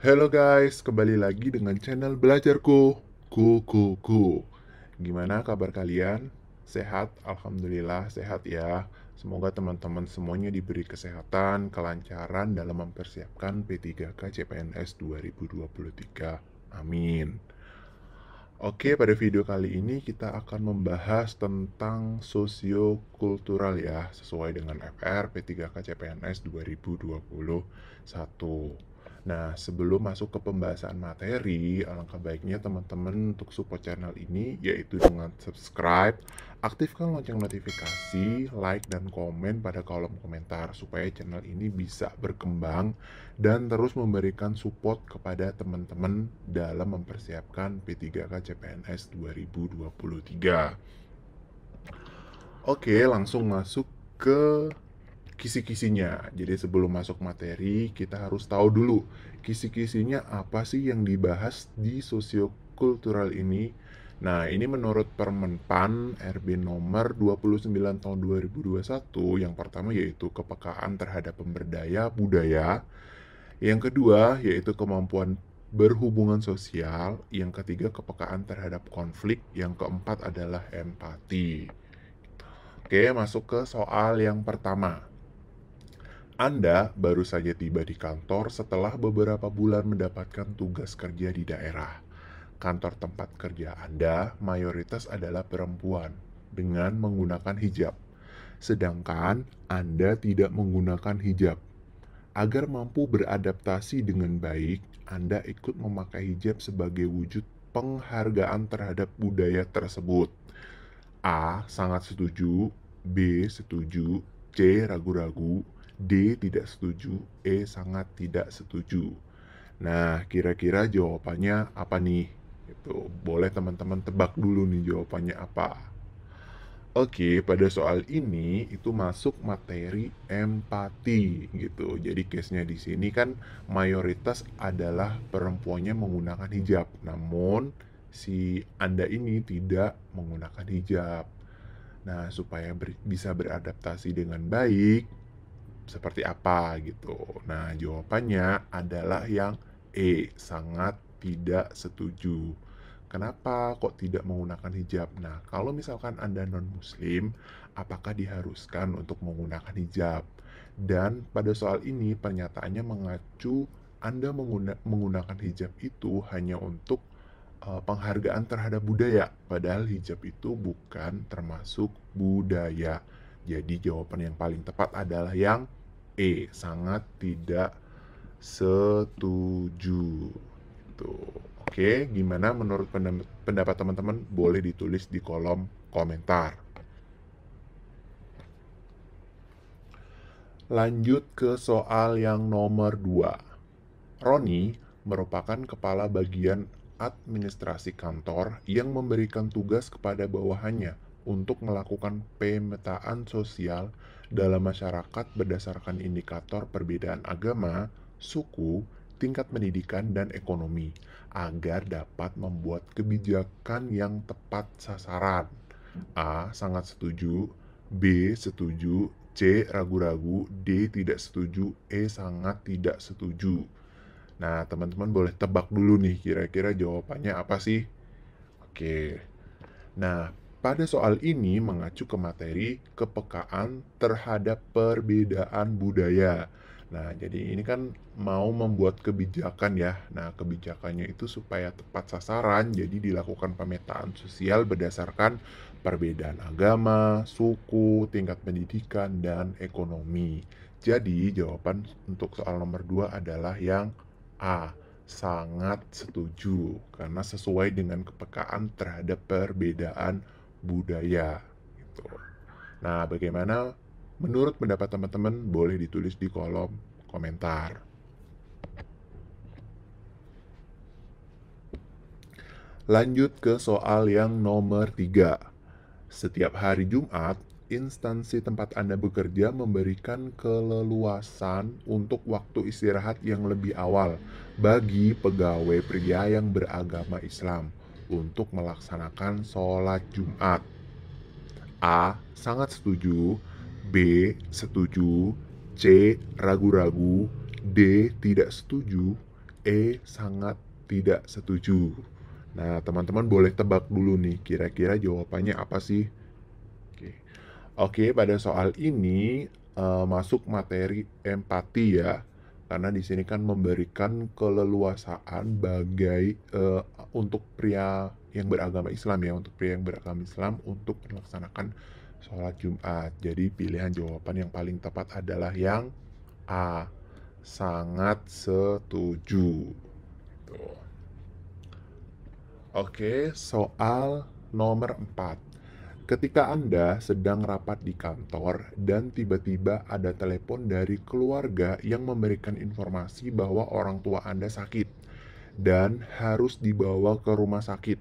Halo guys, kembali lagi dengan channel belajarku. Ku. Gimana kabar kalian? Sehat? Alhamdulillah sehat ya. Semoga teman-teman semuanya diberi kesehatan, kelancaran dalam mempersiapkan P3K CPNS 2023. Amin. Oke, pada video kali ini kita akan membahas tentang sosiokultural ya, sesuai dengan FR P3K CPNS 2021. Nah, sebelum masuk ke pembahasan materi, alangkah baiknya teman-teman untuk support channel ini, yaitu dengan subscribe, aktifkan lonceng notifikasi, like, dan komen pada kolom komentar, supaya channel ini bisa berkembang dan terus memberikan support kepada teman-teman dalam mempersiapkan P3K CPNS 2023. Oke, langsung masuk ke kisi-kisinya. Jadi sebelum masuk materi, kita harus tahu dulu kisi-kisinya apa sih yang dibahas di sosiokultural ini. Nah, ini menurut Permenpan RB nomor 29 tahun 2021, yang pertama yaitu kepekaan terhadap pemberdaya budaya, yang kedua yaitu kemampuan berhubungan sosial, yang ketiga kepekaan terhadap konflik, yang keempat adalah empati. Oke, masuk ke soal yang pertama. Anda baru saja tiba di kantor setelah beberapa bulan mendapatkan tugas kerja di daerah. Kantor tempat kerja Anda mayoritas adalah perempuan dengan menggunakan hijab, sedangkan Anda tidak menggunakan hijab. Agar mampu beradaptasi dengan baik, Anda ikut memakai hijab sebagai wujud penghargaan terhadap budaya tersebut. A. Sangat setuju. B. Setuju. C. Ragu-ragu. D. Tidak setuju. E. Sangat tidak setuju. Nah, kira-kira jawabannya apa nih? Itu boleh teman-teman tebak dulu nih jawabannya apa. Oke, pada soal ini itu masuk materi empati gitu. Jadi case-nya di sini kan mayoritas adalah perempuannya menggunakan hijab, namun si Anda ini tidak menggunakan hijab. Nah, supaya bisa beradaptasi dengan baik, seperti apa gitu. Nah, jawabannya adalah yang E, sangat tidak setuju. Kenapa kok tidak menggunakan hijab? Nah, kalau misalkan Anda non-muslim, apakah diharuskan untuk menggunakan hijab? Dan pada soal ini pernyataannya mengacu Anda menggunakan hijab itu hanya untuk penghargaan terhadap budaya, padahal hijab itu bukan termasuk budaya. Jadi jawaban yang paling tepat adalah yang E, sangat tidak setuju. Gitu. Oke, gimana menurut pendapat teman-teman? Boleh ditulis di kolom komentar. Lanjut ke soal yang nomor 2. Roni merupakan kepala bagian administrasi kantor yang memberikan tugas kepada bawahannya untuk melakukan pemetaan sosial dalam masyarakat berdasarkan indikator perbedaan agama, suku, tingkat pendidikan, dan ekonomi agar dapat membuat kebijakan yang tepat sasaran. A. Sangat setuju. B. Setuju. C. Ragu-ragu. D. Tidak setuju. E. Sangat tidak setuju. Nah, teman-teman boleh tebak dulu nih, kira-kira jawabannya apa sih? Oke. Nah, pada soal ini mengacu ke materi kepekaan terhadap perbedaan budaya. Nah, jadi ini kan mau membuat kebijakan ya. Nah, kebijakannya itu supaya tepat sasaran, jadi dilakukan pemetaan sosial berdasarkan perbedaan agama, suku, tingkat pendidikan, dan ekonomi. Jadi, jawaban untuk soal nomor 2 adalah yang A. Sangat setuju, karena sesuai dengan kepekaan terhadap perbedaan budaya gitu. Nah, bagaimana menurut pendapat teman-teman? Boleh ditulis di kolom komentar. Lanjut ke soal yang nomor 3. Setiap hari Jumat, instansi tempat Anda bekerja memberikan keleluasan untuk waktu istirahat yang lebih awal bagi pegawai pria yang beragama Islam untuk melaksanakan sholat Jumat. A. Sangat setuju. B. Setuju. C. Ragu-ragu. D. Tidak setuju. sangat tidak setuju. Nah, teman-teman boleh tebak dulu nih, kira-kira jawabannya apa sih? Oke, Oke, pada soal ini masuk materi empati ya, karena di sini kan memberikan keleluasaan untuk pria yang beragama Islam ya, untuk pria yang beragama Islam untuk melaksanakan sholat Jumat. Jadi pilihan jawaban yang paling tepat adalah yang A, sangat setuju. Tuh. Oke, soal nomor 4. Ketika Anda sedang rapat di kantor dan tiba-tiba ada telepon dari keluarga yang memberikan informasi bahwa orang tua Anda sakit dan harus dibawa ke rumah sakit.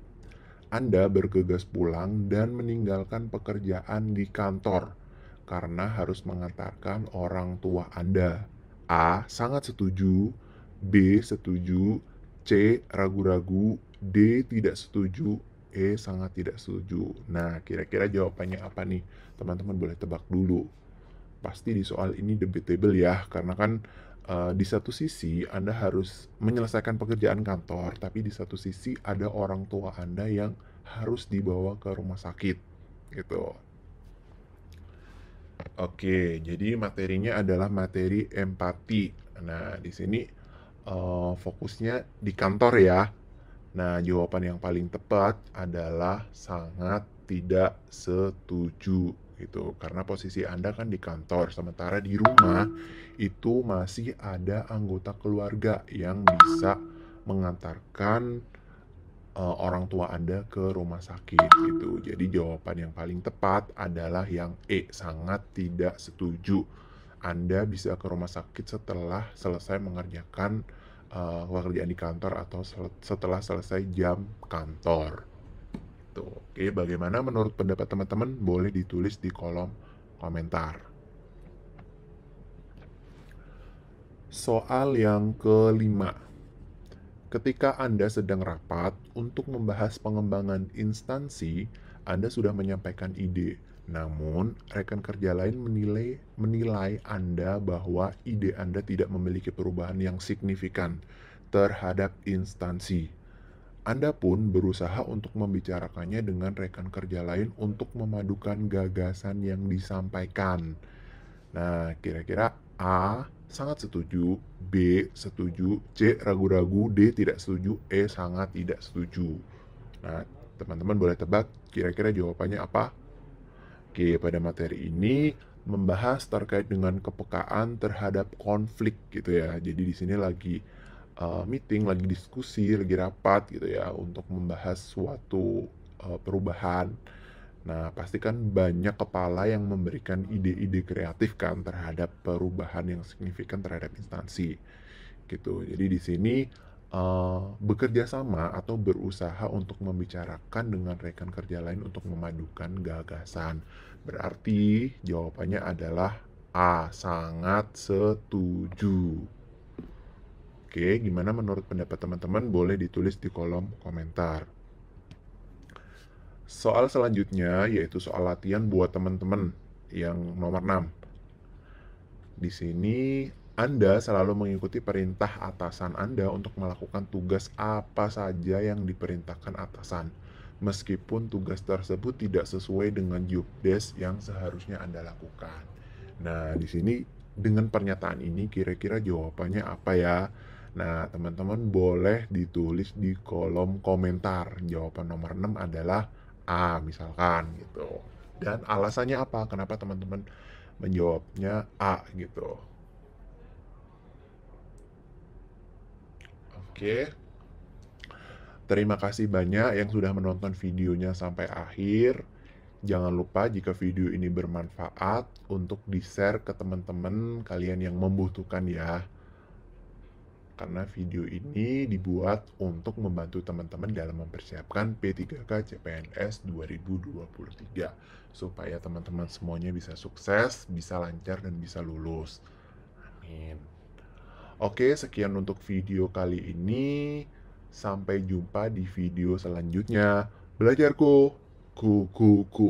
Anda bergegas pulang dan meninggalkan pekerjaan di kantor karena harus mengantarkan orang tua Anda. A. Sangat setuju. B. Setuju. C. Ragu-ragu. D. Tidak setuju. E. Sangat tidak setuju. Nah, kira-kira jawabannya apa nih? Teman-teman boleh tebak dulu. Pasti di soal ini debatable ya, karena kan di satu sisi Anda harus menyelesaikan pekerjaan kantor, tapi di satu sisi ada orang tua Anda yang harus dibawa ke rumah sakit, gitu. Oke, jadi materinya adalah materi empati. Nah, di sini fokusnya di kantor ya. Nah, jawaban yang paling tepat adalah sangat tidak setuju gitu. Karena posisi Anda kan di kantor, sementara di rumah itu masih ada anggota keluarga yang bisa mengantarkan orang tua Anda ke rumah sakit gitu. Jadi jawaban yang paling tepat adalah yang E, sangat tidak setuju. Anda bisa ke rumah sakit setelah selesai mengerjakan pekerjaan di kantor atau setelah selesai jam kantor. Tuh, oke, bagaimana menurut pendapat teman-teman? Boleh ditulis di kolom komentar. Soal yang kelima. Ketika Anda sedang rapat untuk membahas pengembangan instansi, Anda sudah menyampaikan ide. Namun, rekan kerja lain menilai Anda bahwa ide Anda tidak memiliki perubahan yang signifikan terhadap instansi. Anda pun berusaha untuk membicarakannya dengan rekan kerja lain untuk memadukan gagasan yang disampaikan. Nah, kira-kira A, sangat setuju, B, setuju, C, ragu-ragu, D, tidak setuju, E, sangat tidak setuju. Nah, teman-teman boleh tebak kira-kira jawabannya apa? Oke, pada materi ini membahas terkait dengan kepekaan terhadap konflik gitu ya. Jadi di sini lagi meeting, lagi diskusi, lagi rapat gitu ya untuk membahas suatu perubahan. Nah, pastikan banyak kepala yang memberikan ide-ide kreatif kan terhadap perubahan yang signifikan terhadap instansi. Gitu. Jadi di sini bekerja sama atau berusaha untuk membicarakan dengan rekan kerja lain untuk memadukan gagasan. Berarti jawabannya adalah A, sangat setuju. Oke, gimana menurut pendapat teman-teman? Boleh ditulis di kolom komentar. Soal selanjutnya yaitu soal latihan buat teman-teman yang nomor 6. Di sini Anda selalu mengikuti perintah atasan Anda untuk melakukan tugas apa saja yang diperintahkan atasan, meskipun tugas tersebut tidak sesuai dengan job desk yang seharusnya Anda lakukan. Nah, di sini dengan pernyataan ini kira-kira jawabannya apa ya? Nah, teman-teman boleh ditulis di kolom komentar. Jawaban nomor 6 adalah A, misalkan gitu. Dan alasannya apa? Kenapa teman-teman menjawabnya A gitu. Oke. Terima kasih banyak yang sudah menonton videonya sampai akhir. Jangan lupa jika video ini bermanfaat untuk di-share ke teman-teman kalian yang membutuhkan ya. Karena video ini dibuat untuk membantu teman-teman dalam mempersiapkan P3K CPNS 2023 supaya teman-teman semuanya bisa sukses, bisa lancar, dan bisa lulus. Amin. Oke, sekian untuk video kali ini. Sampai jumpa di video selanjutnya. Belajarku, ku.